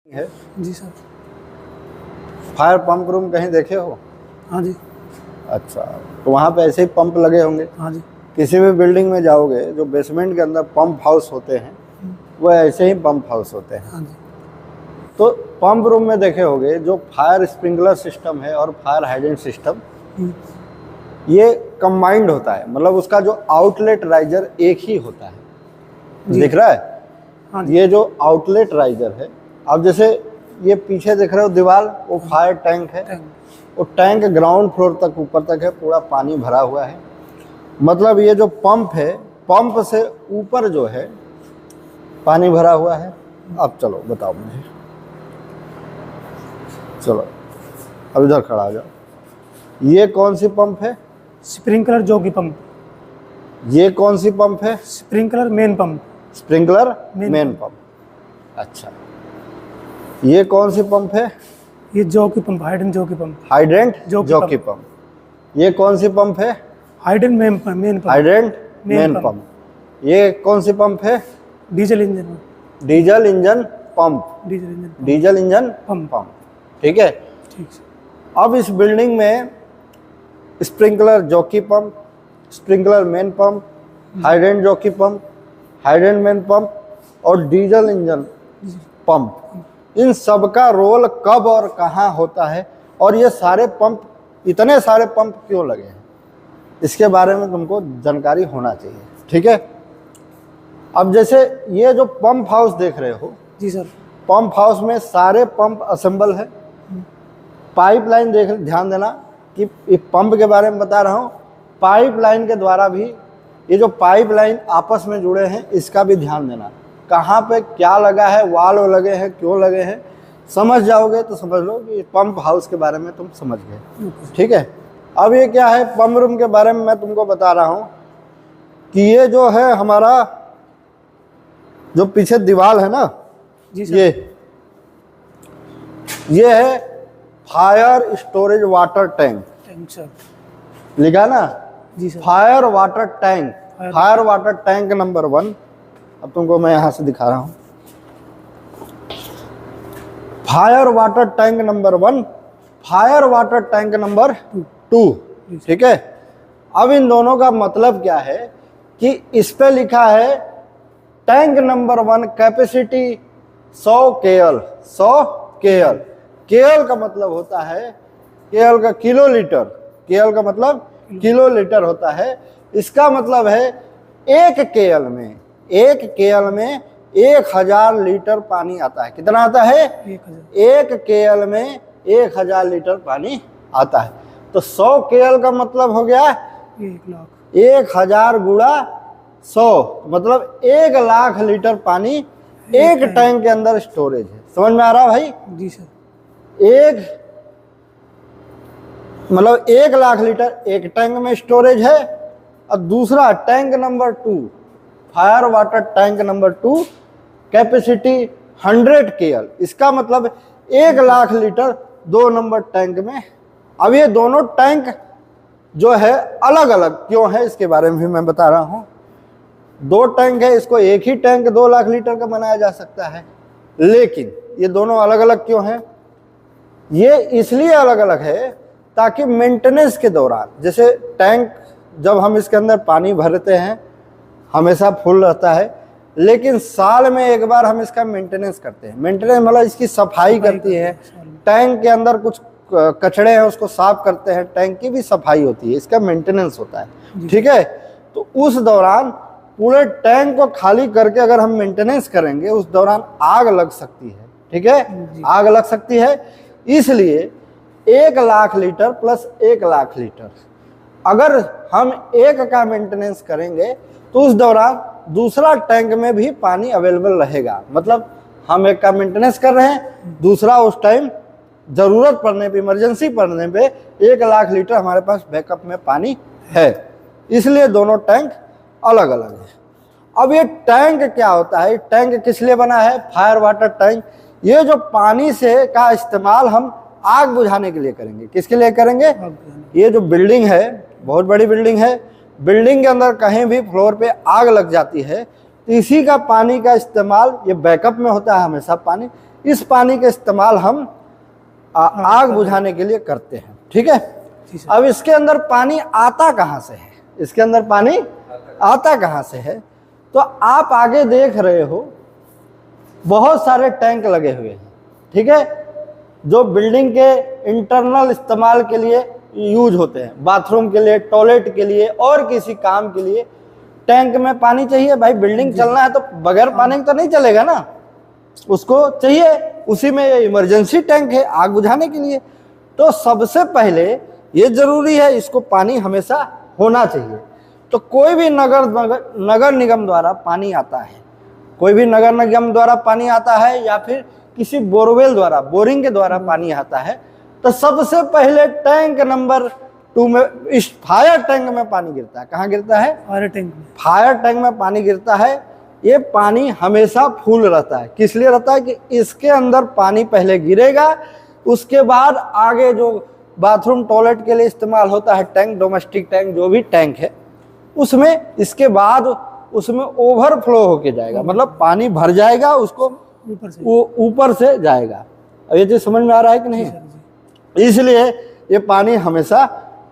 है। जी sir. Fire pump room कहीं देखे हो? हाँ जी। अच्छा, तो वहाँ पे ऐसे ही पंप लगे होंगे। हाँ जी। किसी भी बिल्डिंग में जाओगे जो बेसमेंट के अंदर पंप हाउस होते हैं वो ऐसे ही पंप हाउस होते हैं। हाँ जी। तो पंप रूम में देखे होंगे जो फायर स्प्रिंकलर सिस्टम है और फायर हाइड्रेंट सिस्टम ये कंबाइंड होता है, मतलब उसका जो आउटलेट राइजर एक ही होता है। दिख रहा है? हाँ जी। ये जो आउटलेट राइजर है, अब जैसे ये पीछे देख रहे हो दीवार, वो फायर टैंक है। वो टैंक ग्राउंड फ्लोर तक ऊपर तक है, पूरा पानी भरा हुआ है। मतलब ये जो पंप है, पंप से ऊपर जो है पानी भरा हुआ है। अब चलो बताओ मुझे, चलो अब इधर खड़ा आ जाओ। ये कौन सी पंप है? Sprinkler jockey pump. ये कौन सी पंप है? Sprinkler main pump. Sprinkler main pump. अच्छा, ये कौन सी पंप है? ये jockey pump, hydrant jockey pump. Hydrant jockey pump. ये कौन सी पंप है? Hydrant main pump. Hydrant main pump. ये कौन सी पंप है? Diesel engine. Diesel engine pump. Diesel engine pump. ठीक है। ठीक है। अब इस बिल्डिंग में sprinkler jockey pump, sprinkler main pump, hydrant jockey pump, hydrant main pump और डीजल इंजन पंप, इन सब का रोल कब और कहाँ होता है और ये सारे पंप, इतने सारे पंप क्यों लगे हैं, इसके बारे में तुमको जानकारी होना चाहिए। ठीक है। अब जैसे ये जो पंप हाउस देख रहे हो, जी सर, पंप हाउस में सारे पंप असेंबल है। पाइपलाइन देख, ध्यान देना कि पंप के बारे में बता रहा हूँ, पाइपलाइन के द्वारा भी ये जो पाइपलाइन आपस में जुड़े हैं इसका भी ध्यान देना, कहाँ पे क्या लगा है, वाल्व लगे हैं, क्यों लगे हैं, समझ जाओगे तो समझ लो कि पंप हाउस के बारे में तुम समझ गए। ठीक है। अब ये क्या है, पंप रूम के बारे में मैं तुमको बता रहा हूँ कि ये जो है हमारा जो पीछे दीवार है ना, जी सर, ये है fire storage water tank. Sir लिखा ना? जी sir. Fire water tank, fire water tank number 1। अब तुमको मैं यहां से दिखा रहा हूं। Fire water tank number 1, fire water tank number 2। ठीक है। अब इन दोनों का मतलब क्या है कि इस पे लिखा है tank number 1 capacity 100 KL। 100 KL, KL का मतलब होता है, KL का किलो लीटर, KL का मतलब किलो लीटर होता है। इसका मतलब है एक KL में 1000 लीटर पानी आता है। कितना आता है? 1 KL में 1000 लीटर पानी आता है। तो 100 KL का मतलब हो गया 1000 गुणा 100, मतलब 1 लाख लीटर पानी एक टैंक के अंदर स्टोरेज है। समझ में आ रहा भाई? जी सर। मतलब 1 लाख लीटर एक टैंक में स्टोरेज है। और दूसरा tank number 2, fire water tank number 2, capacity 100 KL, इसका मतलब 1 लाख लीटर 2 नंबर टैंक में। अब ये दोनों टैंक जो है अलग अलग क्यों है इसके बारे में भी मैं बता रहा हूं। 2 टैंक है, इसको एक ही टैंक 2 लाख लीटर का बनाया जा सकता है, लेकिन ये दोनों अलग अलग क्यों हैं? ये इसलिए अलग अलग है ताकि मेंटेनेंस के दौरान, जैसे टैंक जब हम इसके अंदर पानी भरते हैं हमेशा फुल रहता है, लेकिन साल में एक बार हम इसका मेंटेनेंस करते हैं। मेंटेनेंस मतलब इसकी सफाई करती है, टैंक के अंदर कुछ कचड़े हैं उसको साफ करते हैं, टैंक की भी सफाई होती है, इसका मेंटेनेंस होता है। ठीक है। तो उस दौरान पूरे टैंक को खाली करके अगर हम मेंटेनेंस करेंगे उस दौरान आग लग सकती है। ठीक है, आग लग सकती है। इसलिए 1 lakh litre plus 1 lakh litre अगर हम एक का मेंटेनेंस करेंगे तो उस दौरान दूसरा टैंक में भी पानी अवेलेबल रहेगा। मतलब हम एक का मेंटेनेंस कर रहे हैं, दूसरा उस टाइम जरूरत पड़ने पे, इमरजेंसी पड़ने पे 1 लाख लीटर हमारे पास बैकअप में पानी है। इसलिए दोनों टैंक अलग अलग है। अब ये टैंक क्या होता है, टैंक किस लिए बना है? Fire water tank. ये जो पानी से का इस्तेमाल हम आग बुझाने के लिए करेंगे। किसके लिए करेंगे? ये जो बिल्डिंग है, बहुत बड़ी बिल्डिंग है, बिल्डिंग के अंदर कहीं भी फ्लोर पे आग लग जाती है तो इसी का पानी का इस्तेमाल, ये बैकअप में होता है हमेशा पानी, इस पानी का इस्तेमाल हम आग बुझाने के लिए करते हैं। ठीक है, जी सर। अब इसके अंदर पानी आता कहाँ से है, इसके अंदर पानी आता कहाँ से है? तो आप आगे देख रहे हो बहुत सारे टैंक लगे हुए हैं। ठीक है, जो बिल्डिंग के इंटरनल इस्तेमाल के लिए यूज होते हैं, बाथरूम के लिए, टॉयलेट के लिए और किसी काम के लिए टैंक में पानी चाहिए। भाई बिल्डिंग चलना है तो बगैर पानी तो नहीं चलेगा ना, उसको चाहिए। उसी में इमरजेंसी टैंक है आग बुझाने के लिए। तो सबसे पहले ये जरूरी है, इसको पानी हमेशा होना चाहिए। तो कोई भी नगर निगम द्वारा पानी आता है, कोई भी नगर निगम द्वारा पानी आता है या फिर किसी बोरवेल द्वारा, बोरिंग के द्वारा पानी आता है, तो सबसे पहले टैंक नंबर 2 में, इस फायर टैंक में पानी गिरता है। कहाँ गिरता है? फायर टैंक में। फायर टैंक में पानी गिरता है। ये पानी हमेशा फुल रहता है। किस लिए रहता है? कि इसके अंदर पानी पहले गिरेगा, उसके बाद आगे जो बाथरूम टॉयलेट के लिए इस्तेमाल होता है टैंक, डोमेस्टिक टैंक जो भी टैंक है, उसमें इसके बाद उसमें ओवरफ्लो होके जाएगा, मतलब पानी भर जाएगा, उसको ऊपर से जाएगा। अब ये चीज समझ में आ रहा है कि नहीं? इसलिए ये पानी हमेशा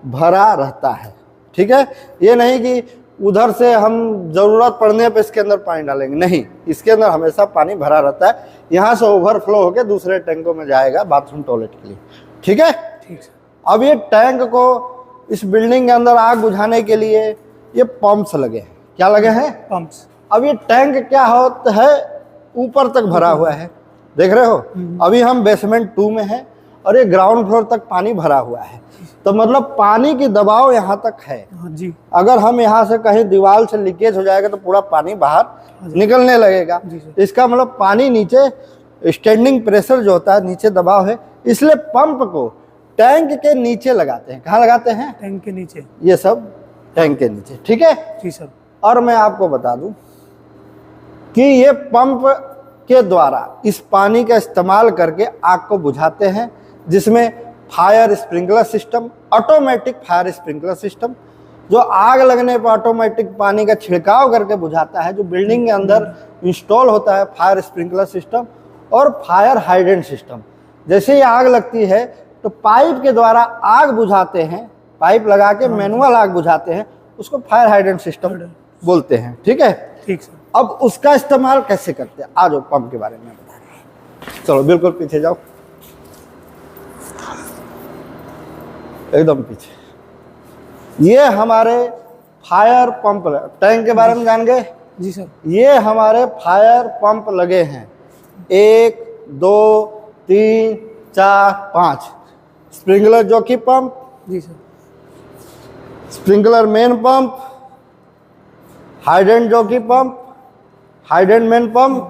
भरा रहता है। ठीक है, ये नहीं कि उधर से हम जरूरत पड़ने पे इसके अंदर पानी डालेंगे, नहीं, इसके अंदर हमेशा पानी भरा रहता है। यहाँ से ओवरफ्लो होकर दूसरे टैंकों में जाएगा बाथरूम टॉयलेट के लिए। ठीक है, ठीक है। अब ये टैंक को, इस बिल्डिंग के अंदर आग बुझाने के लिए ये पंप्स लगे हैं। क्या लगे हैं? पंप्स। अब ये टैंक क्या होता है, ऊपर तक भरा हुआ है, देख रहे हो। अभी हम बेसमेंट 2 में हैं और ये ग्राउंड फ्लोर तक पानी भरा हुआ है, तो मतलब पानी की दबाव यहाँ तक है। जी। अगर हम यहाँ से कहीं दीवार से लीकेज हो जाएगा तो पूरा पानी बाहर निकलने लगेगा। इसका मतलब पानी नीचे, स्टैंडिंग प्रेशर जो होता है, नीचे दबाव है, इसलिए पंप को टैंक के नीचे लगाते हैं। कहाँ लगाते हैं? टैंक के नीचे। ये सब टैंक के नीचे। ठीक है जी सर। और मैं आपको बता दूं कि ये पंप के द्वारा इस पानी का इस्तेमाल करके आग को बुझाते हैं, जिसमें fire sprinkler system, automatic fire sprinkler system, जो आग लगने पर ऑटोमेटिक पानी का छिड़काव करके बुझाता है, जो बिल्डिंग के अंदर इंस्टॉल होता है फायर स्प्रिंकलर सिस्टम, और फायर हाइड्रेंट सिस्टम। जैसे ही आग लगती है तो पाइप के द्वारा आग बुझाते हैं, पाइप लगा के मैनुअल आग बुझाते हैं, उसको फायर हाइड्रेंट सिस्टम बोलते हैं। ठीक है, ठीक सर। अब उसका इस्तेमाल कैसे करते हैं, आ जाओ पंप के बारे में बता रहे हैं। चलो बिल्कुल पीछे जाओ, एकदम पीछे। ये हमारे फायर पंप, टैंक के बारे में जान गए? जी सर। ये हमारे फायर पंप लगे हैं, 1 2 3 4 5। स्प्रिंकलर जॉकी पंप, जी sir. Sprinkler main pump, hydrant jockey pump, hydrant main pump,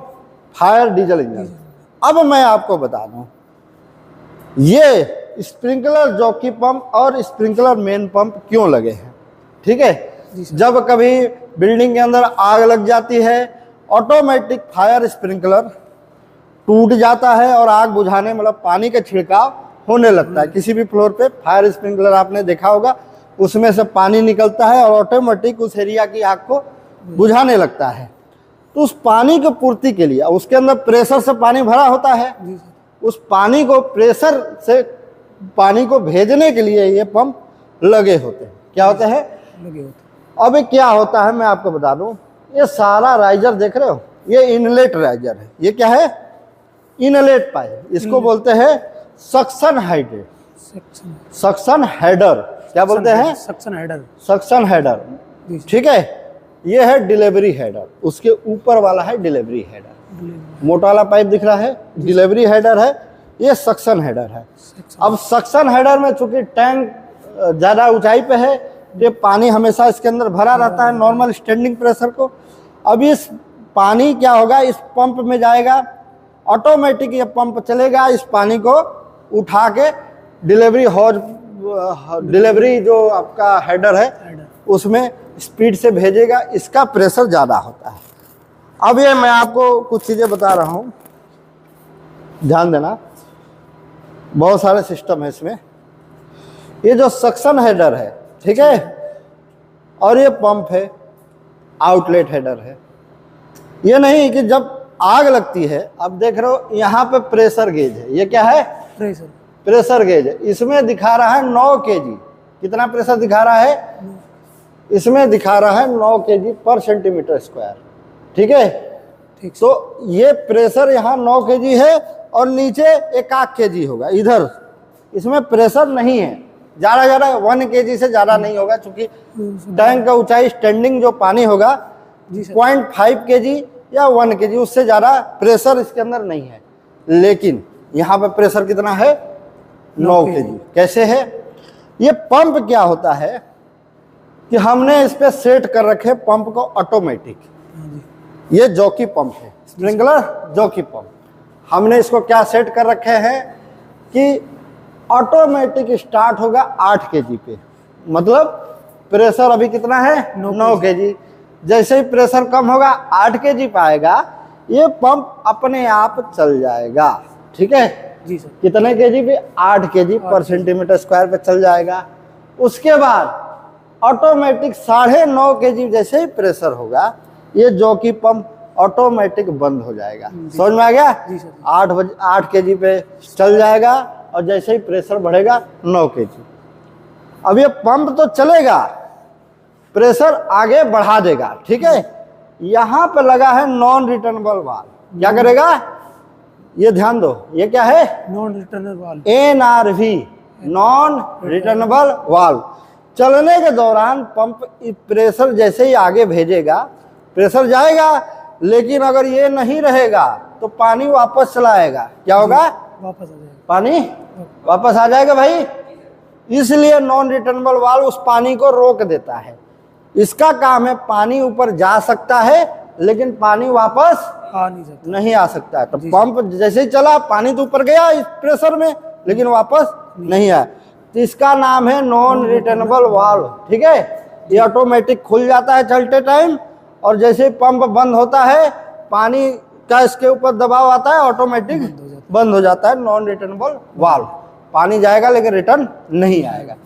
fire diesel engine. अब मैं आपको बता दूं, ये स्प्रिंकलर जॉकी पंप और स्प्रिंकलर मेन पंप क्यों लगे हैं। ठीक है, जब कभी बिल्डिंग के अंदर आग लग जाती है, ऑटोमेटिक फायर स्प्रिंकलर टूट जाता है और आग बुझाने, मतलब पानी का छिड़काव होने लगता है। किसी भी फ्लोर पे फायर स्प्रिंकलर आपने देखा होगा, उसमें से पानी निकलता है और ऑटोमेटिक उस एरिया की आग को बुझाने लगता है। तो उस पानी की पूर्ति के लिए, उसके अंदर प्रेशर से पानी भरा होता है, उस पानी को, प्रेशर से पानी को भेजने के लिए ये पंप लगे होते हैं। क्या होते हैं? लगे होते। अब क्या होता है मैं आपको बता दूं, ये सारा राइजर देख रहे हो, ये इनलेट राइजर है। ये क्या है? इनलेट पाइप, इसको बोलते हैं सक्शन हाइडर, सक्शन हेडर। क्या बोलते हैं? Suction header. Suction header. ठीक है, ये है डिलीवरी हेडर, उसके ऊपर वाला है डिलीवरी हेडर। मोटा वाला पाइप दिख रहा है, डिलीवरी हेडर है, ये सक्शन हेडर है। अब सक्शन हेडर में चूंकि टैंक ज़्यादा ऊंचाई पे है, ये पानी हमेशा इसके अंदर भरा रहता है नॉर्मल स्टैंडिंग प्रेशर को। अब इस पानी क्या होगा, इस पंप में जाएगा, ऑटोमेटिक ये पंप चलेगा, इस पानी को उठा के डिलीवरी हॉज, डिलीवरी जो आपका हेडर है उसमें स्पीड से भेजेगा। इसका प्रेशर ज़्यादा होता है। अब ये मैं आपको कुछ चीज़ें बता रहा हूँ, ध्यान देना, बहुत सारे सिस्टम है इसमें। ये जो सक्शन हेडर है, ठीक है, और ये पंप है, आउटलेट हेडर है। ये नहीं कि जब आग लगती है, अब देख रहे हो यहाँ पे प्रेशर गेज है, ये क्या है? प्रेशर। प्रेशर गेज है। इसमें दिखा रहा है 9 kg। कितना प्रेशर दिखा रहा है? इसमें दिखा रहा है 9 kg पर सेंटीमीटर स्क्वायर। ठीक है, ठीक। तो ये प्रेशर यहाँ 9 kg है और नीचे 1 kg होगा इधर। इसमें प्रेशर नहीं है, ज़्यादा 1 kg से ज़्यादा नहीं होगा, क्योंकि टैंक का ऊंचाई स्टैंडिंग जो पानी होगा 0.5 kg या 1 kg, उससे ज़्यादा प्रेशर इसके अंदर नहीं है। लेकिन यहाँ पे प्रेशर कितना है? 9 kg। कैसे है? ये पंप क्या होता है कि हमने इस पे सेट कर रखे पंप को ऑटोमेटिक। ये जॉकी पंप है, स्प्रिंकलर जॉकी पंप। हमने इसको क्या सेट कर रखे हैं कि ऑटोमेटिक स्टार्ट होगा 8 kg पे। मतलब प्रेशर अभी कितना है? 9 kg। जैसे ही प्रेशर कम होगा 8 kg पाएगा, ये पंप अपने आप चल जाएगा। ठीक है जी सर। कितने kg पे? 8 kg पर सेंटीमीटर स्क्वायर पे चल जाएगा। उसके बाद ऑटोमेटिक 9.5 kg जैसे ही प्रेशर होगा, ये जॉकी पंप ऑटोमेटिक बंद हो जाएगा। समझ में आ गया? जी सर। 8 kg पे चल जाएगा और जैसे ही प्रेशर बढ़ेगा 9 kg। अब ये पंप तो चलेगा, प्रेशर आगे बढ़ा देगा। ठीक है, यहाँ पे लगा है नॉन रिटर्नेबल वाल्व। क्या करेगा? ये ध्यान दो, ये क्या है? Non returnable valve, NRV, non returnable valve. चलने के दौरान पंप प्रेशर जैसे ही आगे भेजेगा, प्रेशर जाएगा, लेकिन अगर ये नहीं रहेगा तो पानी वापस चला आएगा। क्या होगा? वापस आ जाएगा, पानी वापस आ जाएगा भाई। इसलिए नॉन रिटर्नेबल वाल्व उस पानी को रोक देता है। इसका काम है, पानी ऊपर जा सकता है लेकिन पानी वापस आ नहीं सकता, नहीं आ सकता है। तो पंप जैसे ही चला, पानी तो ऊपर गया इस प्रेशर में, लेकिन वापस नहीं आया। तो इसका नाम है नॉन रिटर्नेबल वाल्व। ठीक है, ये ऑटोमेटिक खुल जाता है चलते टाइम, और जैसे ही पंप बंद होता है, पानी का इसके ऊपर दबाव आता है, ऑटोमेटिक बंद हो जाता है। नॉन रिटर्नेबल वाल्व, पानी जाएगा लेकिन रिटर्न नहीं आएगा।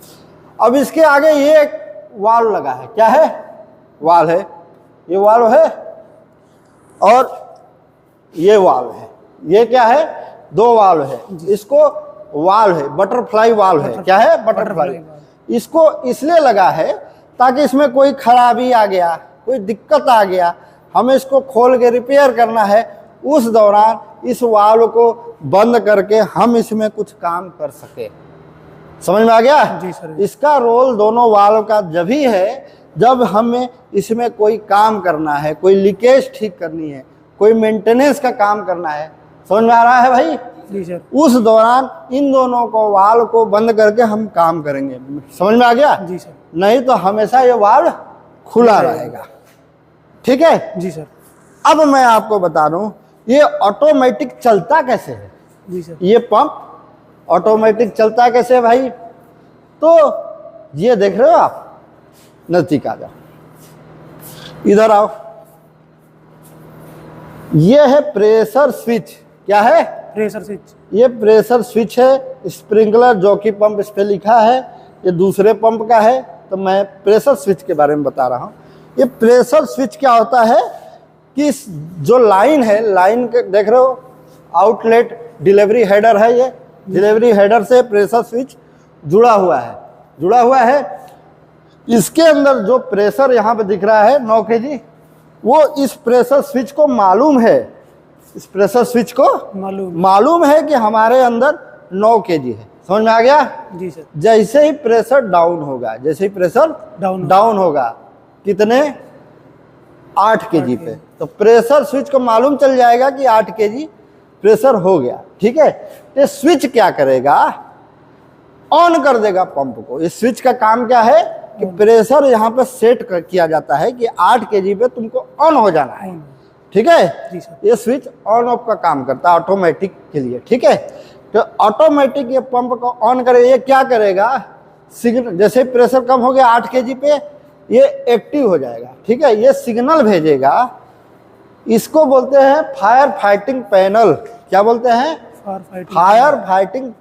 अब इसके आगे ये एक वाल्व लगा है। क्या है? वाल्व है, ये वाल्व है और ये वाल्व है। ये क्या है? 2 वाल्व है। इसको वाल्व है, बटरफ्लाई वाल्व है। क्या है? बटरफ्लाई। इसको इसलिए लगा है ताकि इसमें कोई खराबी आ गया, कोई दिक्कत आ गया, हमें इसको खोल के रिपेयर करना है, उस दौरान इस वाल्व को बंद करके हम इसमें कुछ काम कर सके। समझ में आ गया? जी सर। इसका रोल दोनों वाल्व का जब ही है जब हमें इसमें कोई काम करना है, कोई लीकेज ठीक करनी है, कोई मेंटेनेंस का काम करना है। समझ में आ रहा है भाई? जी सर। उस दौरान इन दोनों को वाल्व को बंद करके हम काम करेंगे। समझ में आ गया? जी सर। नहीं तो हमेशा ये वाल्व खुला रहेगा। ठीक है जी सर। अब मैं आपको बता दूं ये ऑटोमेटिक चलता कैसे है। जी सर। ये पंप ऑटोमेटिक चलता कैसे है भाई? तो ये देख रहे हो आप, नजदीक आ जाओ, इधर आओ। ये है प्रेशर स्विच। क्या है? Pressure switch. ये प्रेशर स्विच है। स्प्रिंकलर जॉकी पंप इस पे लिखा है, ये दूसरे पंप का है, तो मैं प्रेशर स्विच के बारे में बता रहा हूँ। ये प्रेशर स्विच क्या होता है कि जो लाइन है, लाइन के देख रहे हो, आउटलेट डिलीवरी हेडर है। ये डिलीवरी हेडर से प्रेशर स्विच जुड़ा हुआ है। इसके अंदर जो प्रेशर यहाँ पे दिख रहा है 9 kg, वो इस प्रेशर स्विच को मालूम है, इस प्रेशर स्विच को मालूम है कि हमारे अंदर 9 kg है। समझ में आ गया? जी सर। जैसे ही प्रेशर डाउन होगा, जैसे ही प्रेशर डाउन होगा, कितने? 8 kg पे, तो प्रेशर स्विच को मालूम चल जाएगा कि 8 kg प्रेशर हो गया। ठीक है, ये स्विच क्या करेगा? ऑन कर देगा पंप को। इस स्विच का काम क्या है कि प्रेशर यहाँ पे सेट किया जाता है कि 8 kg पे तुमको ऑन हो जाना है। ठीक है, जी सर। ये स्विच ऑन ऑफ का काम करता है ऑटोमेटिक के लिए। ठीक है, तो ऑटोमेटिक ये पंप को ऑन करे, ये क्या करेगा? सिग्नल, जैसे प्रेशर कम हो गया 8 kg पे, ये एक्टिव हो जाएगा। ठीक है, ये सिग्नल भेजेगा। इसको बोलते हैं फायर फाइटिंग पैनल। क्या बोलते हैं? फायर फाइटिंग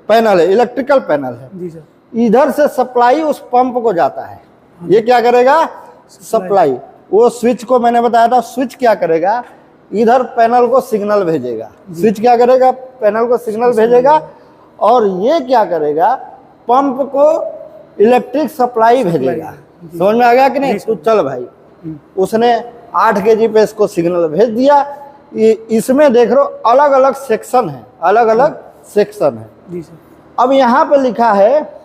पैनल है, इलेक्ट्रिकल पैनल है। जी सर। इधर से सप्लाई उस पंप को जाता है। ये क्या करेगा? सप्लाई। वो स्विच को मैंने बताया था, स्विच क्या करेगा इधर पैनल को सिग्नल भेजेगा। स्विच क्या करेगा, पैनल को सिग्नल भेजेगा, और ये क्या करेगा, पंप को इलेक्ट्रिक सप्लाई भेजेगा। समझ में आ गया कि नहीं? तो चल भाई, उसने 8 kg पे इसको सिग्नल भेज दिया। इसमें देख रहे हो अलग अलग सेक्शन है, अलग अलग सेक्शन है। जी सर। अब यहाँ पे लिखा है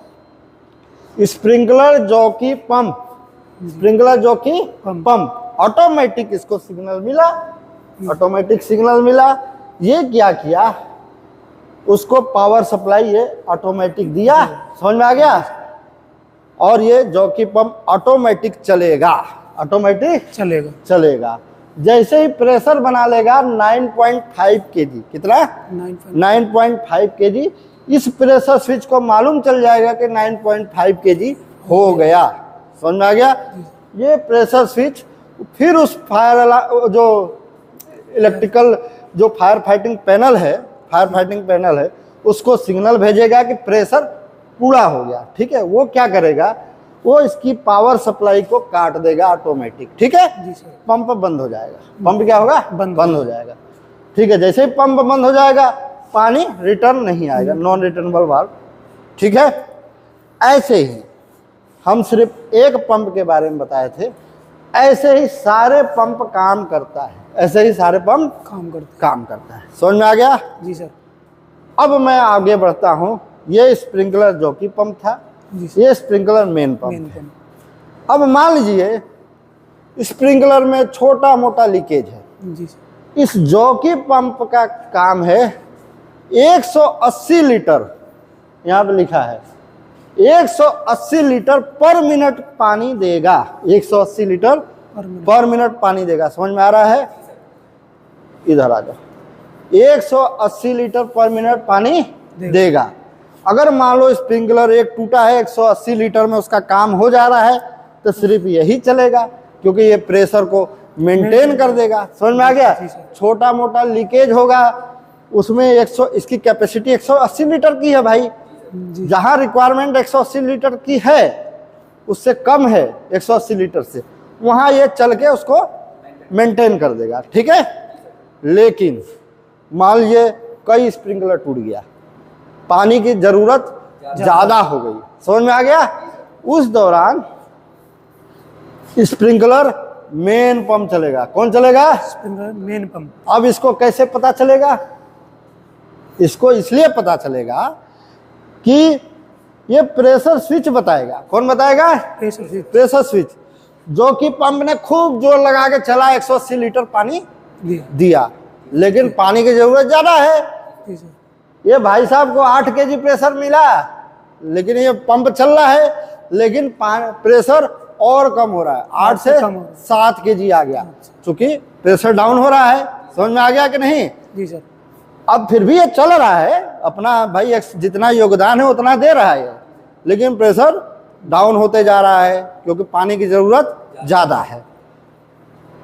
sprinkler jockey pump, sprinkler jockey pump, automatic इसको सिग्नल मिला, ऑटोमेटिक सिग्नल मिला। ये क्या किया, उसको पावर सप्लाई ये ऑटोमेटिक दिया। समझ में आ गया? और ये जॉकी पंप ऑटोमेटिक चलेगा, ऑटोमेटिक चलेगा। जैसे ही प्रेशर बना लेगा 9.5 kg, कितना? 9.5 kg। इस प्रेशर स्विच को मालूम चल जाएगा कि 9.5 kg हो गया। समझ में आ गया? ये प्रेशर स्विच फिर उस जो इलेक्ट्रिकल जो फायर फाइटिंग पैनल है उसको सिग्नल भेजेगा कि प्रेशर पूरा हो गया। ठीक है, वो क्या करेगा, वो इसकी पावर सप्लाई को काट देगा ऑटोमेटिक। ठीक है, पंप बंद हो जाएगा। पंप क्या होगा, बंद हो जाएगा। ठीक है, जैसे ही पंप बंद हो जाएगा पानी रिटर्न नहीं आएगा, नॉन रिटर्नेबल वाल्व। ठीक है, ऐसे ही हम सिर्फ एक पंप के बारे में बताए थे, ऐसे ही सारे पंप काम करता है, ऐसे ही सारे पंप काम करता है। समझ में आ गया? जी सर। अब मैं आगे बढ़ता हूँ। ये स्प्रिंकलर जॉकी पंप था, ये स्प्रिंकलर मेन पंप है। अब मान लीजिए स्प्रिंकलर में छोटा मोटा लीकेज है। जी। इस जॉकी पंप का काम है 180 लीटर, यहाँ पे लिखा है 180 लीटर पर मिनट पानी देगा। 180 लीटर पर मिनट पानी देगा। समझ में आ रहा है? इधर आ जाओ। 180 लीटर पर मिनट पानी देगा। अगर मान लो स्प्रिंकलर एक टूटा है, 180 लीटर में उसका काम हो जा रहा है, तो सिर्फ यही चलेगा, क्योंकि ये प्रेशर को मेंटेन कर देगा। समझ में आ गया? छोटा मोटा लीकेज होगा उसमें इसकी कैपेसिटी 180 लीटर की है भाई। जहां रिक्वायरमेंट 180 लीटर की है, उससे कम है 180 लीटर से, वहां ये चल के उसको मेंटेन कर देगा। ठीक है, लेकिन मान लीजिए कई स्प्रिंकलर टूट गया, पानी की जरूरत ज्यादा हो गई। समझ में आ गया? उस दौरान स्प्रिंकलर मेन पंप चलेगा। कौन चलेगा? Sprinkler main pump. अब इसको कैसे पता चलेगा? इसको इसलिए पता चलेगा कि ये प्रेशर स्विच बताएगा। कौन बताएगा? Pressure switch. जो कि पंप ने खूब जोर लगा के चला, 180 लीटर पानी दिया, लेकिन पानी की जरूरत ज्यादा है। ये भाई साहब को 8 kg प्रेशर मिला, लेकिन ये पंप चल रहा है, लेकिन प्रेशर और कम हो रहा है, 8 से 7 kg आ गया, क्योंकि प्रेशर डाउन हो रहा है। समझ में आ गया कि नहीं? जी सर। अब फिर भी ये चल रहा है अपना, भाई जितना योगदान है उतना दे रहा है, लेकिन प्रेशर डाउन होते जा रहा है क्योंकि पानी की जरूरत ज्यादा है।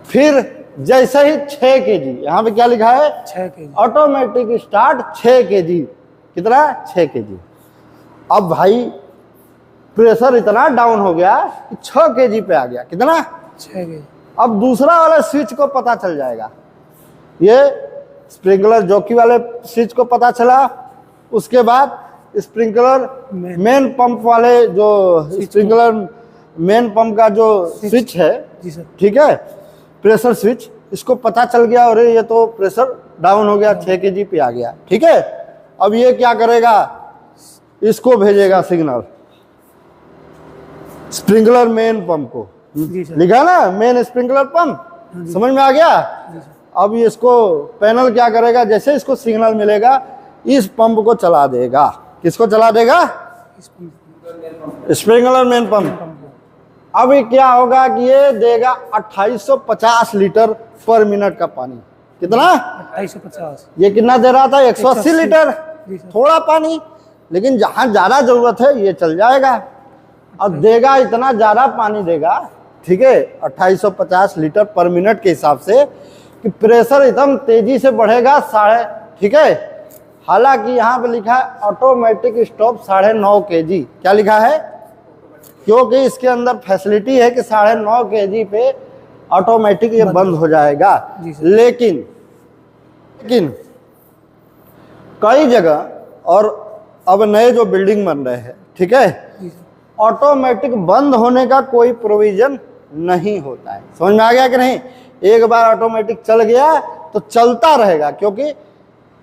फिर जैसे ही 6 kg, यहाँ पे क्या लिखा है? 6 kg ऑटोमेटिक स्टार्ट 6 kg। कितना? 6 kg। अब भाई प्रेशर इतना डाउन हो गया कि 6 kg पे आ गया। कितना? 6 kg। अब दूसरा वाला स्विच को पता चल जाएगा, ये स्प्रिंकलर जॉकी वाले स्विच को पता चला। उसके बाद स्प्रिंकलर मेन पंप वाले जो स्प्रिंकलर मेन पंप का जो स्विच है, ठीक है, प्रेशर स्विच, इसको पता चल गया और ये तो प्रेशर डाउन हो गया, 6 kg पे आ गया। ठीक है, अब ये क्या करेगा? इसको भेजेगा सिग्नल स्प्रिंकलर मेन पंप को। लिखा ना मेन स्प्रिंकलर पंप, समझ में आ गया? अब इसको पैनल क्या करेगा? जैसे इसको सिग्नल मिलेगा इस पंप को चला देगा। किसको चला देगा? Sprinkler main pump. अब क्या होगा कि ये देगा 2850 लीटर पर मिनट का पानी। कितना? 2850। ये कितना दे रहा था? 180 लीटर। थोड़ा पानी, लेकिन जहां ज्यादा जरूरत है ये चल जाएगा। अब देगा इतना ज्यादा पानी देगा, ठीक है, 2850 लीटर पर मिनट के हिसाब से, कि प्रेशर एकदम तेजी से बढ़ेगा ठीक है। हालांकि यहाँ पे लिखा है ऑटोमेटिक स्टॉप 9.5 kg। क्या लिखा है? क्योंकि इसके अंदर फैसिलिटी है कि 9.5 kg पे ऑटोमेटिक ये बंद हो जाएगा। जी सर। लेकिन कई जगह और अब नए जो बिल्डिंग बन रहे हैं, ठीक है, जी सर। ऑटोमेटिक बंद होने का कोई प्रोविजन नहीं होता है। समझ में आ गया कि नहीं? एक बार ऑटोमेटिक चल गया तो चलता रहेगा, क्योंकि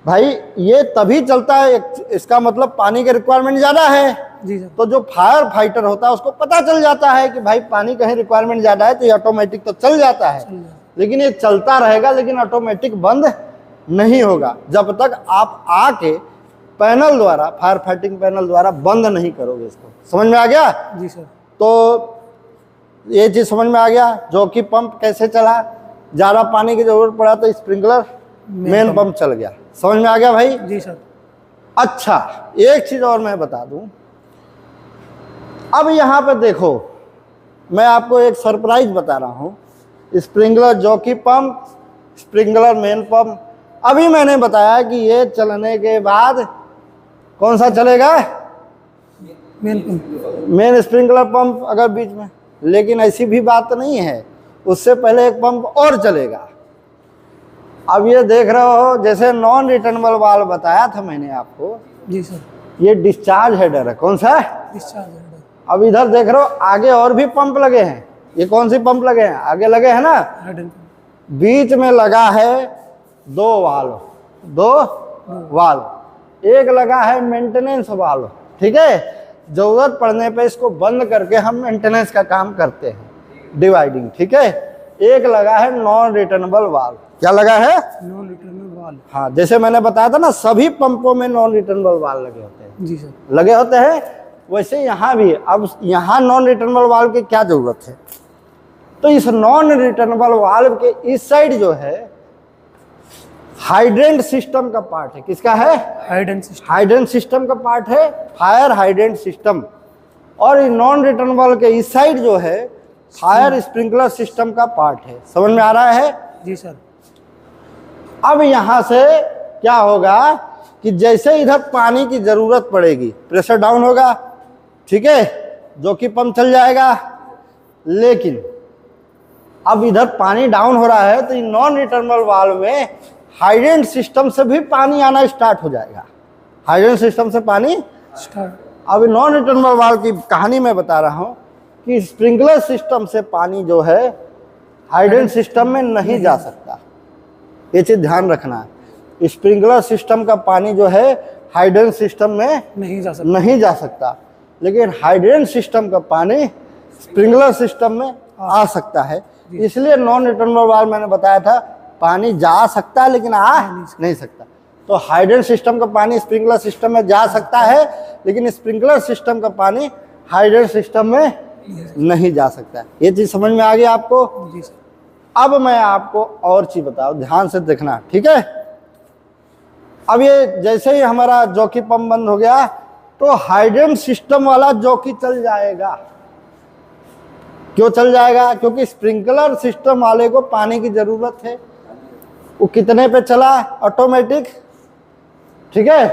भाई ये तभी चलता है, इसका मतलब पानी की रिक्वायरमेंट ज्यादा है। जी सर। तो जो फायर फाइटर होता है उसको पता चल जाता है कि भाई पानी कहीं रिक्वायरमेंट ज्यादा है, तो ये ऑटोमेटिक तो चल जाता है, लेकिन ये चलता रहेगा, लेकिन ऑटोमेटिक बंद नहीं होगा जब तक आप आके पैनल द्वारा, फायर फाइटिंग पैनल द्वारा बंद नहीं करोगे इसको। समझ में आ गया? जी सर। तो ये चीज समझ में आ गया। जॉकी पंप कैसे चला, ज्यादा पानी की जरूरत पड़ा तो स्प्रिंकलर मेन पंप चल गया। समझ में आ गया भाई? जी सर। अच्छा, एक चीज और मैं बता दूं। अब यहां पे देखो, मैं आपको एक सरप्राइज बता रहा हूं। Sprinkler jockey pump, sprinkler main pump, अभी मैंने बताया कि ये चलने के बाद कौन सा चलेगा? Main pump. Main sprinkler pump अगर बीच में, लेकिन ऐसी भी बात नहीं है, उससे पहले एक पंप और चलेगा। अब ये देख रहे हो, जैसे नॉन रिटर्नेबल वाल्व बताया था मैंने आपको, जी सर। ये डिस्चार्ज हेडर है। कौन सा है? Discharge header. अब इधर देख रहे हो आगे और भी पंप लगे हैं। ये कौन सी पंप लगे हैं? आगे लगे हैं ना, हेडर पंप। बीच में लगा है दो वाल्व, एक लगा है मेंटेनेंस वाल्व। ठीक है, जरूरत पड़ने पे इसको बंद करके हम मेंटेनेंस का काम करते हैं, डिवाइडिंग। ठीक है, एक लगा है नॉन रिटर्नेबल वाल्व। क्या लगा है? Non returnable valve. हाँ, जैसे मैंने बताया था ना, सभी पंपों में नॉन रिटर्नेबल वाल्व लगे होते हैं। जी सर। लगे होते हैं, वैसे यहाँ भी। अब यहाँ नॉन रिटर्नेबल वाल्व की क्या जरूरत है? तो इस नॉन रिटर्नेबल वाल्व के इस साइड जो है हाइड्रेंट सिस्टम का पार्ट है। किसका है? Hydrant system. हाइड्रेंट सिस्टम का पार्ट है, फायर हाइड्रेंट सिस्टम। और नॉन रिटर्नेबल के इस साइड जो है फायर स्प्रिंकलर सिस्टम का पार्ट है। समझ में आ रहा है? जी सर। अब यहां से क्या होगा कि जैसे इधर पानी की जरूरत पड़ेगी, प्रेशर डाउन होगा, ठीक है, जो कि पंप चल जाएगा। लेकिन अब इधर पानी डाउन हो रहा है, तो नॉन रिटर्नेबल वाल्व में हाइड्रेंट सिस्टम से भी पानी आना स्टार्ट हो जाएगा। हाइड्रेंट सिस्टम से पानी स्टार्ट। अब नॉन रिटर्नेबल वाल्व की कहानी मैं बता रहा हूं कि स्प्रिंकलर सिस्टम से पानी जो है हाइड्रेंट सिस्टम में नहीं जा सकता। ये चीज ध्यान रखना है। स्प्रिंकलर सिस्टम का पानी जो है हाइड्रेंट सिस्टम में नहीं जा सकता, लेकिन हाइड्रेंट सिस्टम का पानी स्प्रिंकलर सिस्टम में आ सकता है। इसलिए नॉन रिटर्नेबल वाल्व मैंने बताया था, पानी जा सकता है लेकिन आ नहीं सकता। तो हाइड्रेंट सिस्टम का पानी स्प्रिंकलर सिस्टम में जा सकता है, लेकिन स्प्रिंकलर सिस्टम का पानी हाइड्रेंट सिस्टम में नहीं जा सकता है। ये चीज समझ में आ गई आपको? जी सर। अब मैं आपको और चीज बताऊं, ध्यान से देखना, ठीक है। अब ये जैसे ही हमारा जॉकी पंप बंद हो गया, तो हाइड्रेंट सिस्टम वाला जॉकी चल जाएगा। क्यों चल जाएगा? क्योंकि स्प्रिंकलर सिस्टम वाले को पानी की जरूरत है। वो कितने पे चला? ऑटोमेटिक, ठीक है,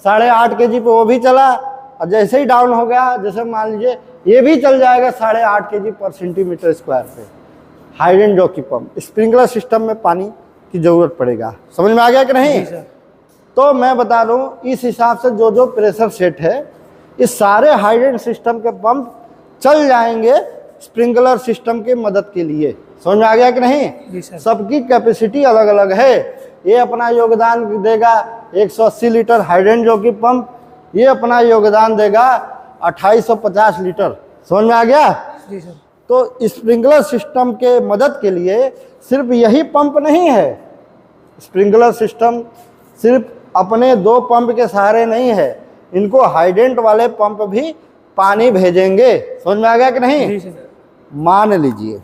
8.5 kg पे वो भी चला। और जैसे ही डाउन हो गया, जैसे मान लीजिए ये भी चल जाएगा 8.5 kg पर सेंटीमीटर स्क्वायर पे। Hydrant jockey pump, sprinkler system में पानी की जरूरत पड़ेगा। समझ में आ गया कि नहीं? तो मैं बता दूं, इस हिसाब से जो जो प्रेशर सेट है, इस सारे हाइड्रेंट सिस्टम के पंप चल जाएंगे स्प्रिंकलर सिस्टम की मदद के लिए। समझ में आ गया कि नहीं? सबकी कैपेसिटी अलग अलग है। ये अपना योगदान देगा 180 लीटर हाइड्रेंट जॉकी पंप, ये अपना योगदान देगा 2850 लीटर। समझ में आ गया? जी सर। तो स्प्रिंकलर सिस्टम के मदद के लिए सिर्फ यही पंप नहीं है। स्प्रिंकलर सिस्टम सिर्फ अपने 2 पंप के सहारे नहीं है, इनको हाइड्रेंट वाले पंप भी पानी भेजेंगे। समझ में आ गया कि नहीं? जी सर। मान लीजिए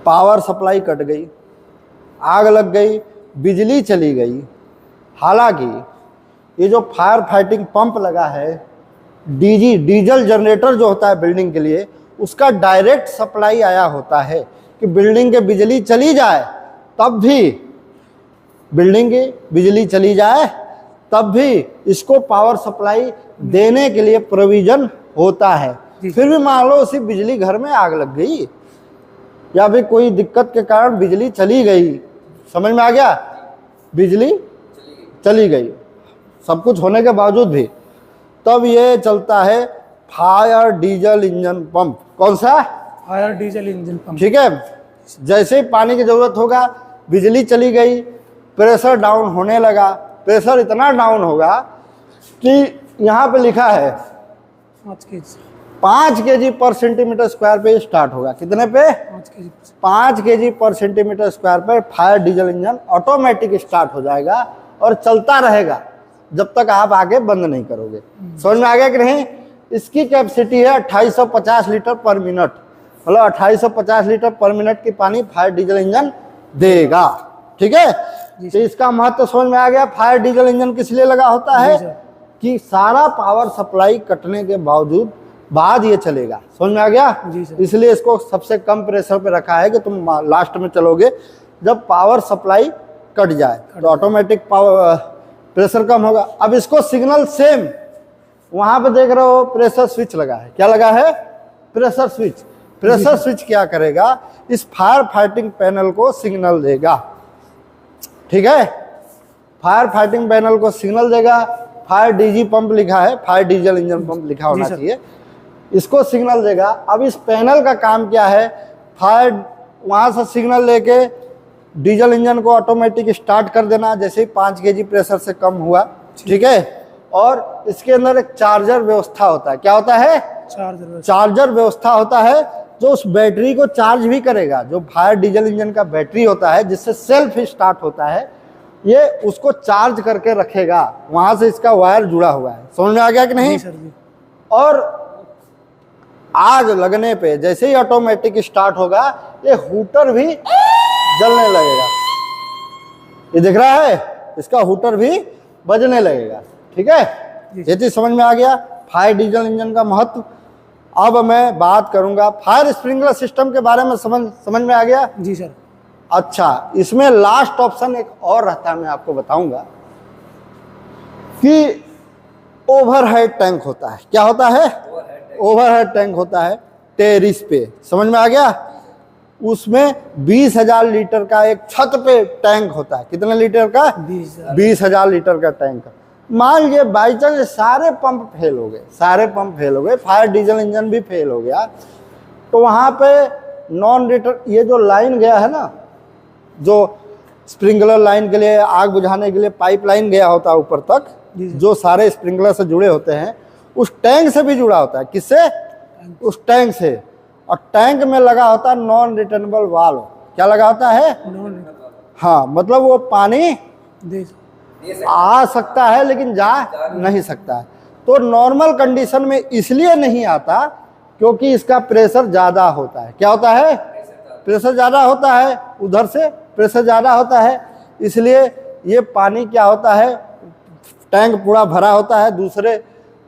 पावर सप्लाई कट गई, आग लग गई, बिजली चली गई। हालांकि ये जो फायर फाइटिंग पंप लगा है, डीजल जनरेटर जो होता है बिल्डिंग के लिए, उसका डायरेक्ट सप्लाई आया होता है कि बिल्डिंग के बिजली चली जाए तब भी, बिल्डिंग की बिजली चली जाए तब भी इसको पावर सप्लाई देने के लिए प्रोविजन होता है। फिर भी मान लो उसी बिजली घर में आग लग गई, या फिर कोई दिक्कत के कारण बिजली चली गई, समझ में आ गया, बिजली चली गई, सब कुछ होने के बावजूद भी, तब ये चलता है फायर डीजल इंजन पंप। कौन सा? Fire diesel engine pump. ठीक है, जैसे ही पानी की जरूरत होगा, बिजली चली गई, प्रेशर डाउन होने लगा, प्रेशर इतना डाउन होगा कि यहाँ पे लिखा है 5 kg पर सेंटीमीटर स्क्वायर पे स्टार्ट होगा। कितने पे? 5 kg पर सेंटीमीटर स्क्वायर पे fire diesel engine automatic start हो जाएगा और चलता रहेगा जब तक आप आगे बंद नहीं करोगे। समझ में आ गया कि नहीं? इसकी कैपेसिटी है 2850 लीटर पर मिनट, मतलब 2850 लीटर पर मिनट की पानी फायर डीजल इंजन देगा। ठीक है, तो इसका महत्व समझ में आ गया। फायर डीजल इंजन किस लिए लगा होता है? कि सारा पावर सप्लाई कटने के बावजूद बाद ये चलेगा। समझ में आ गया? इसलिए इसको सबसे कम प्रेशर पे रखा है कि तुम लास्ट में चलोगे जब पावर सप्लाई कट जाए तो ऑटोमेटिक पावर प्रेशर कम होगा। अब इसको सिग्नल सेम, वहां पे देख रहे हो प्रेशर स्विच लगा है, क्या लगा है? Pressure switch. प्रेशर स्विच क्या करेगा? इस फायर फाइटिंग पैनल को सिग्नल देगा। ठीक है, फायर फाइटिंग पैनल को सिग्नल देगा। फायर डीजी पंप लिखा है, फायर डीजल इंजन पंप लिखा होना चाहिए, इसको सिग्नल देगा। अब इस पैनल का काम क्या है? फायर वहां से सिग्नल लेके डीजल इंजन को ऑटोमेटिक स्टार्ट कर देना जैसे ही 5 kg प्रेशर से कम हुआ। ठीक है, और इसके अंदर एक चार्जर व्यवस्था होता है। क्या होता है? चार्जर व्यवस्था होता है जो उस बैटरी को चार्ज भी करेगा। जो फायर डीजल इंजन का बैटरी होता है जिससे सेल्फ स्टार्ट होता है, ये उसको चार्ज करके रखेगा। वहां से इसका वायर जुड़ा हुआ है। समझ में आ गया कि नहीं? और आग लगने पे जैसे ही ऑटोमेटिक स्टार्ट होगा, ये हूटर भी जलने लगेगा। ये दिख रहा है, इसका हूटर भी बजने लगेगा। ठीक है, ये चीज समझ में आ गया फायर डीजल इंजन का महत्व। अब मैं बात करूंगा फायर स्प्रिंकलर सिस्टम के बारे में। समझ में आ गया? जी सर। अच्छा, इसमें लास्ट ऑप्शन एक और रहता है, मैं आपको बताऊंगा कि ओवरहेड टैंक होता है। क्या होता है? ओवरहेड टैंक होता है टेरिस पे। समझ में आ गया? उसमें 20,000 लीटर का एक छत पे टैंक होता है। कितने लीटर का? 20,000 लीटर का टैंक। मान लीजिए बाई चांस सारे पंप फेल हो गए, सारे पंप फेल हो गए, फायर डीजल इंजन भी फेल हो गया, तो वहां पे नॉन रिटर्न, ये जो लाइन गया है ना, जो स्प्रिंकलर लाइन के लिए, आग बुझाने के लिए पाइप लाइन गया होता है ऊपर तक, जो सारे स्प्रिंकलर से जुड़े होते हैं, उस टैंक से भी जुड़ा होता है। किससे? उस टैंक से। और टैंक में लगा होता है नॉन रिटर्नेबल वाल्व। क्या लगा होता है? हाँ, मतलब वो पानी आ सकता है लेकिन जा नहीं सकता है। तो नॉर्मल कंडीशन में इसलिए नहीं आता क्योंकि इसका प्रेशर ज्यादा होता है। क्या होता है? प्रेशर ज्यादा होता है, उधर से प्रेशर ज्यादा होता है, इसलिए ये पानी क्या होता है, टैंक पूरा भरा होता है, दूसरे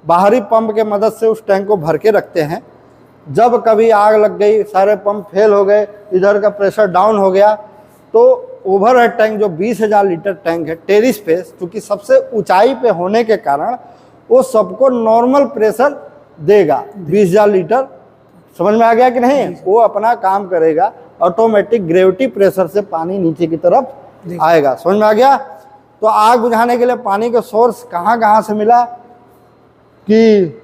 बाहरी पंप के मदद से उस टैंक को भर के रखते हैं। जब कभी आग लग गई, सारे पंप फेल हो गए, इधर का प्रेशर डाउन हो गया, तो ओवरहेड टैंक जो 20,000 लीटर टैंक है टेरिस पे, क्योंकि सबसे ऊंचाई पे होने के कारण वो सबको नॉर्मल प्रेशर देगा 20,000 लीटर। समझ में आ गया कि नहीं? वो अपना काम करेगा, ऑटोमेटिक ग्रेविटी प्रेशर से पानी नीचे की तरफ आएगा। समझ में आ गया? तो आग बुझाने के लिए पानी का सोर्स कहाँ से मिला? कि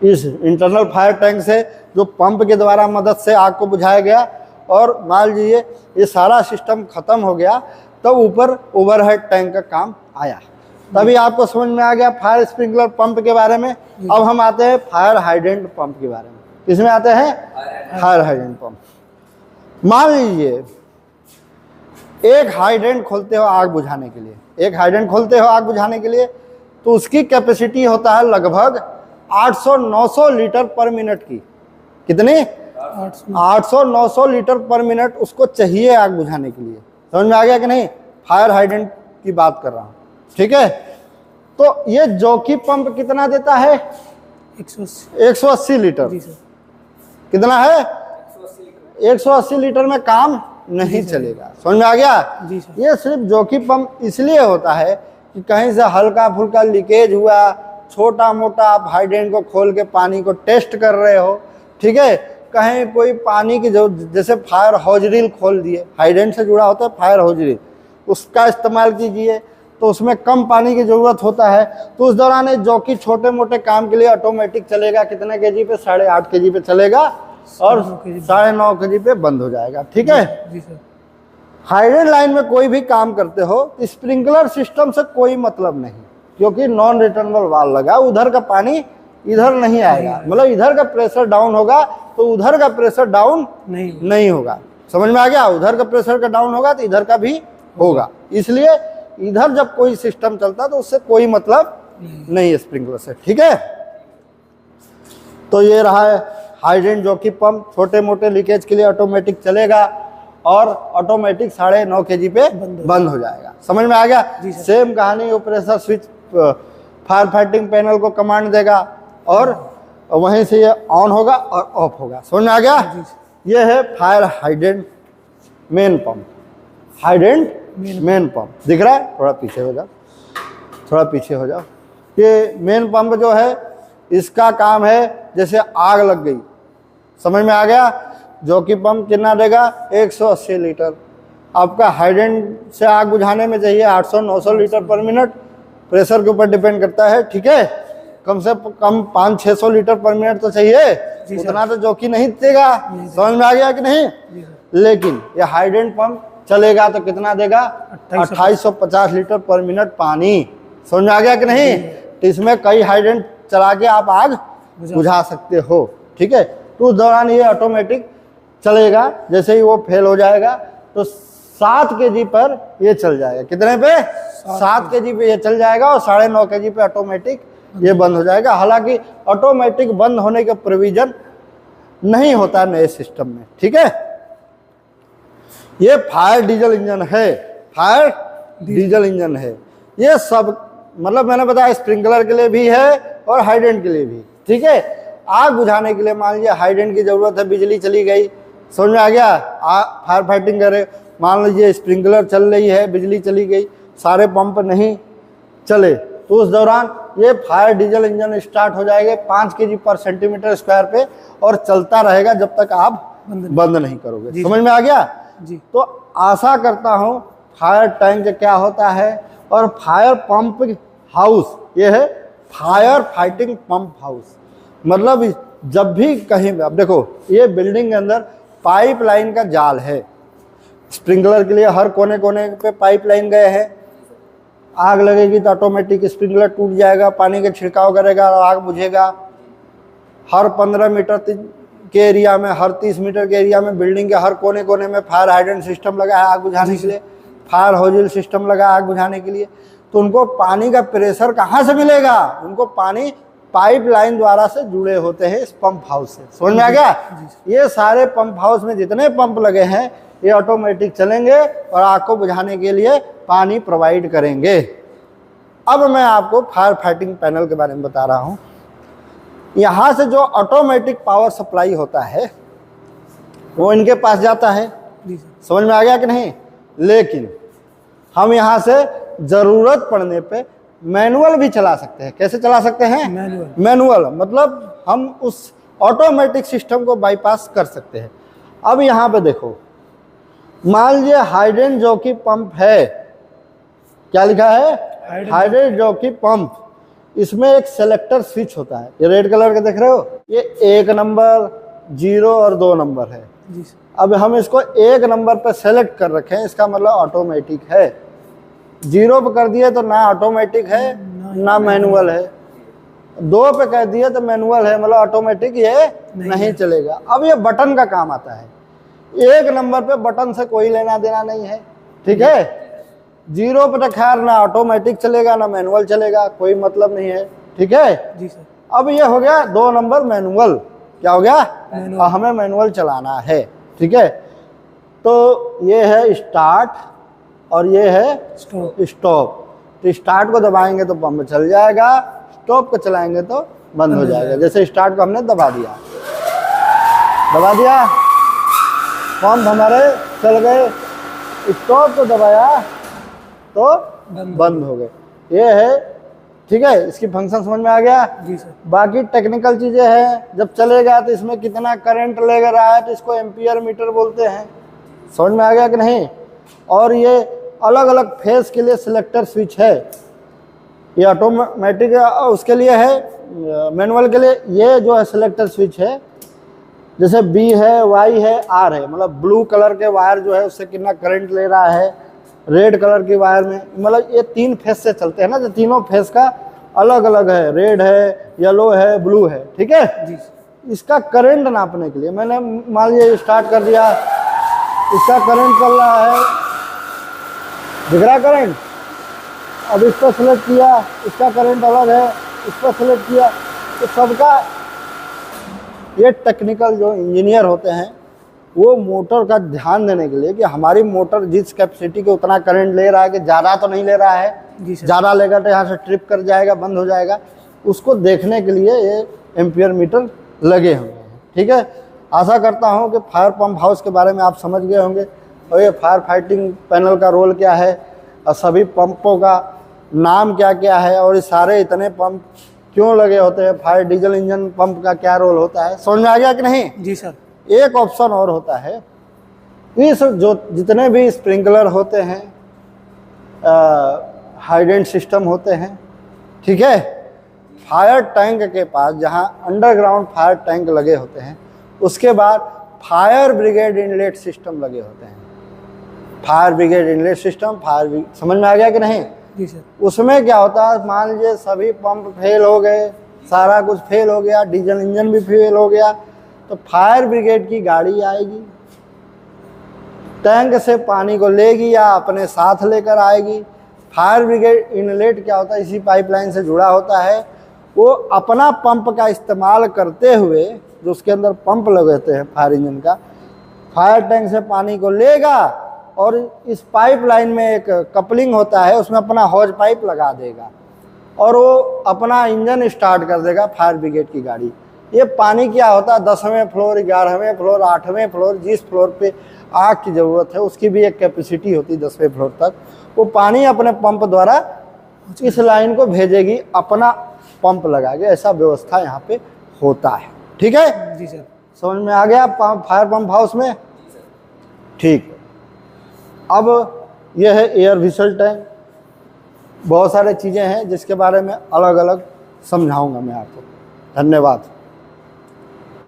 इस इंटरनल फायर टैंक से, जो पंप के द्वारा मदद से आग को बुझाया गया, और मान लीजिए ये सारा सिस्टम खत्म हो गया, तब ऊपर ओवरहेड टैंक का काम आया। तभी आपको समझ में आ गया फायर स्प्रिंकलर पंप के बारे में। अब हम आते हैं फायर हाइड्रेंट पंप के बारे में। किसमें आते हैं? Fire hydrant pump. मान लीजिए एक हाइड्रेंट खोलते हो आग बुझाने के लिए, एक हाइड्रेंट खोलते हो आग बुझाने के लिए, तो उसकी कैपेसिटी होता है लगभग 800-900 लीटर पर मिनट की। कितनी? 800-900 लीटर पर मिनट उसको चाहिए आग बुझाने के लिए। समझ में आ गया कि नहीं? फायर हाइड्रेंट की बात कर रहा हूं। ठीक है, तो ये जॉकी पंप कितना देता है? 180 लीटर। कितना है? 180 लीटर में काम नहीं चलेगा। समझ में आ गया? ये सिर्फ जॉकी पंप इसलिए होता है कि कहीं से हल्का फुल्का लीकेज हुआ, छोटा मोटा, आप हाइड्रेंट को खोल के पानी को टेस्ट कर रहे हो, ठीक है, कहीं कोई पानी की जो जैसे फायर हॉजरील खोल दिए, हाइडेंट से जुड़ा होता है फायर हॉजरील, उसका इस्तेमाल कीजिए तो उसमें कम पानी की ज़रूरत होता है। तो उस दौरान ये जॉकी छोटे मोटे काम के लिए ऑटोमेटिक चलेगा, कितने केजी पे, 8.5 केजी पे चलेगा और 9.5 केजी पे बंद हो जाएगा। ठीक है। जी सर। हाइडेंट लाइन में कोई भी काम करते हो तो स्प्रिंकलर सिस्टम से कोई मतलब नहीं, क्योंकि नॉन रिटर्नेबल वाल्व लगा, उधर का पानी इधर नहीं आएगा, मतलब इधर का प्रेशर डाउन होगा तो उधर का प्रेशर डाउन नहीं होगा। समझ में आ गया? उधर का प्रेशर का डाउन होगा तो इधर का भी होगा, इसलिए इधर जब कोई सिस्टम चलता तो उससे कोई मतलब नहीं है स्प्रिंकलर से। ठीक है। तो ये रहा है हाइडेंट जॉकी पंप, छोटे मोटे लीकेज के लिए ऑटोमेटिक चलेगा और ऑटोमेटिक 9.5 केजी पे बंद हो जाएगा। समझ में आ गया? सेम कहानी, वो pressure switch fire fighting panel को कमांड देगा और वहीं से ये ऑन होगा और ऑफ होगा। समझ में आ गया? ये है fire hydrant main pump, hydrant main pump. दिख रहा है? थोड़ा पीछे हो जाओ, थोड़ा पीछे हो जाओ। ये मेन पंप जो है इसका काम है जैसे आग लग गई, समझ में आ गया? जॉकी पंप कितना देगा? 180 लीटर। आपका हाइडेंट से आग बुझाने में चाहिए 800-900 लीटर पर मिनट, प्रेशर के ऊपर डिपेंड करता है। ठीक है। कम से कम 500-600 लीटर पर मिनट तो चाहिए, उतना तो जॉकी नहीं देगा। समझ में आ गया कि नहीं? लेकिन ये हाइडेंट पंप चलेगा तो कितना देगा? 2850 लीटर पर मिनट पानी। समझ में आ गया कि नहीं? तो इसमें कई हाइडेंट चला के आप आग बुझा सकते हो। ठीक है। तो उस दौरान ये ऑटोमेटिक चलेगा, जैसे ही वो फेल हो जाएगा तो 7 केजी पर ये चल जाएगा। कितने पे? 7 केजी पे ये चल जाएगा और 9.5 केजी पे ऑटोमेटिक ये बंद हो जाएगा। हालांकि ऑटोमेटिक बंद होने का प्रोविजन नहीं होता नए सिस्टम में। ठीक है। ये फायर डीजल इंजन है, फायर डीजल इंजन है। ये सब मतलब मैंने बताया स्प्रिंकलर के लिए भी है और हाइडेंट के लिए भी। ठीक है। आग बुझाने के लिए मान लीजिए हाइडेंट की जरूरत है, बिजली चली गई, समझ में आ गया? फायर फाइटिंग करे, मान लीजिए स्प्रिंकलर चल रही है, बिजली चली गई, सारे पंप नहीं चले, तो उस दौरान ये फायर डीजल इंजन स्टार्ट हो जाएगा 5 केजी पर सेंटीमीटर स्क्वायर पे और चलता रहेगा जब तक आप बंद नहीं करोगे। समझ में आ गया? तो आशा करता हूँ फायर टैंक क्या होता है और फायर पंप हाउस, ये है फायर फाइटिंग पंप हाउस। मतलब जब भी कहीं, अब देखो ये बिल्डिंग के अंदर पाइपलाइन का जाल है, स्प्रिंकलर के लिए हर कोने कोने पे पाइपलाइन गए हैं। आग लगेगी तो ऑटोमेटिक स्प्रिंकलर टूट जाएगा, पानी का छिड़काव करेगा और आग बुझेगा। हर 15 मीटर के एरिया में, हर 30 मीटर के एरिया में बिल्डिंग के हर कोने कोने में फायर हाइडेंट सिस्टम लगा है आग बुझाने के लिए, फायर हॉजिल सिस्टम लगा है आग बुझाने के लिए। तो उनको पानी का प्रेशर कहाँ से मिलेगा? उनको पानी पाइपलाइन द्वारा से जुड़े होते हैं इस पंप हाउस से। समझ में आ गया? ये सारे पंप हाउस में जितने पंप लगे हैं ये ऑटोमेटिक चलेंगे और आग को बुझाने के लिए पानी प्रोवाइड करेंगे। अब मैं आपको फायर फाइटिंग पैनल के बारे में बता रहा हूँ। यहाँ से जो ऑटोमेटिक पावर सप्लाई होता है वो इनके पास जाता है, समझ में आ गया कि नहीं? लेकिन हम यहाँ से ज़रूरत पड़ने पे मैनुअल भी चला सकते हैं। कैसे चला सकते हैं? मैनुअल मतलब हम उस ऑटोमेटिक सिस्टम को बाईपास कर सकते हैं। अब यहाँ पे देखो, मान लीजिए हाइडेंट जॉकी पंप है, क्या लिखा है? Hydrant jockey pump. इसमें एक सेलेक्टर स्विच होता है, ये रेड कलर का देख रहे हो, ये 1 नंबर, 0 और 2 नंबर है। अब हम इसको 1 नंबर पर सेलेक्ट कर रखे हैं, इसका मतलब ऑटोमेटिक है। 0 पे कर दिए तो ना ऑटोमेटिक है ना मैनुअल है, 2 पे कर दिए तो मैनुअल है, मतलब ऑटोमेटिक ये नहीं चलेगा। अब ये बटन का काम आता है। 1 नंबर पे बटन से कोई लेना देना नहीं है। ठीक है। 0 पे तो खैर ना ऑटोमेटिक चलेगा ना मैनुअल चलेगा, कोई मतलब नहीं है। ठीक है जी सर। अब ये हो गया 2 नंबर मैनुअल। क्या हो गया? हमें मैनुअल चलाना है। ठीक है। तो ये है स्टार्ट और ये है स्टॉप। तो स्टार्ट को दबाएंगे तो पंप चल जाएगा, स्टॉप को चलाएंगे तो बंद हो जाएगा। जैसे स्टार्ट को हमने दबा दिया, पंप हमारे चल गए, स्टॉप को दबाया तो बंद हो गए। ये है ठीक है, इसकी फंक्शन समझ में आ गया। जी सर। बाकी टेक्निकल चीज़ें हैं, जब चलेगा तो इसमें कितना करंट ले रहा है तो इसको एम्पियर मीटर बोलते हैं। समझ में आ गया कि नहीं। और ये अलग अलग फेस के लिए सिलेक्टर स्विच है, ये ऑटोमेटिक उसके लिए है, मैनुअल के लिए ये जो है सिलेक्टर स्विच है। जैसे बी है, वाई है, आर है, मतलब ब्लू कलर के वायर जो है उससे कितना करंट ले रहा है, रेड कलर की वायर में, मतलब ये 3 फेस से चलते हैं ना, तो तीनों फेस का अलग अलग है, रेड है, येलो है, ब्लू है, ठीक है। जी। इसका करंट नापने के लिए मैंने मान लीजिए स्टार्ट कर दिया, इसका करंट चल रहा है, दिख रहा करंट। अब इस पर सेलेक्ट किया, इसका करंट अलग है, इस पर सेलेक्ट किया, तो सबका ये टेक्निकल जो इंजीनियर होते हैं वो मोटर का ध्यान देने के लिए कि हमारी मोटर जिस कैपेसिटी के उतना करंट ले रहा है कि ज़्यादा तो नहीं ले रहा है, जी सर। ज़्यादा लेगा तो यहाँ से ट्रिप कर जाएगा, बंद हो जाएगा, उसको देखने के लिए ये एम्पियर मीटर लगे हुए हैं, ठीक है। आशा करता हूँ कि फायर पंप हाउस के बारे में आप समझ गए होंगे और ये फायर फाइटिंग पैनल का रोल क्या है और सभी पंपों का नाम क्या क्या है और ये सारे इतने पंप क्यों लगे होते हैं, फायर डीजल इंजन पंप का क्या रोल होता है, समझ में आ गया कि नहीं। जी सर। एक ऑप्शन और होता है, इस जो जितने भी स्प्रिंकलर होते हैं, हाइडेंट सिस्टम होते हैं, ठीक है, फायर टैंक के पास जहां अंडरग्राउंड फायर टैंक लगे होते हैं उसके बाद फायर ब्रिगेड इनलेट सिस्टम लगे होते हैं। फायर ब्रिगेड इनलेट सिस्टम, समझ में आ गया कि नहीं। जी सर। उसमें क्या होता है, मान लीजिए सभी पंप फेल हो गए, सारा कुछ फेल हो गया, डीजल इंजन भी फेल हो गया, तो फायर ब्रिगेड की गाड़ी आएगी, टैंक से पानी को लेगी या अपने साथ लेकर आएगी। फायर ब्रिगेड इनलेट क्या होता है, इसी पाइपलाइन से जुड़ा होता है, वो अपना पंप का इस्तेमाल करते हुए, जो उसके अंदर पंप लगाते हैं फायर इंजन का, फायर टैंक से पानी को लेगा और इस पाइपलाइन में एक कपलिंग होता है, उसमें अपना हॉज पाइप लगा देगा और वो अपना इंजन स्टार्ट कर देगा फायर ब्रिगेड की गाड़ी। ये पानी क्या होता है, 10वें फ्लोर, 11वें फ्लोर, 8वें फ्लोर, जिस फ्लोर पे आग की ज़रूरत है उसकी भी एक कैपेसिटी होती है 10वें फ्लोर तक, वो पानी अपने पंप द्वारा इस लाइन को भेजेगी, अपना पंप लगा के, ऐसा व्यवस्था यहाँ पे होता है, ठीक है। जी सर। समझ में आ गया फायर पंप हाउस में, ठीक। अब यह है एयर व्हीसल टैंक, बहुत सारे चीज़ें हैं जिसके बारे में अलग अलग समझाऊंगा मैं आपको। धन्यवाद।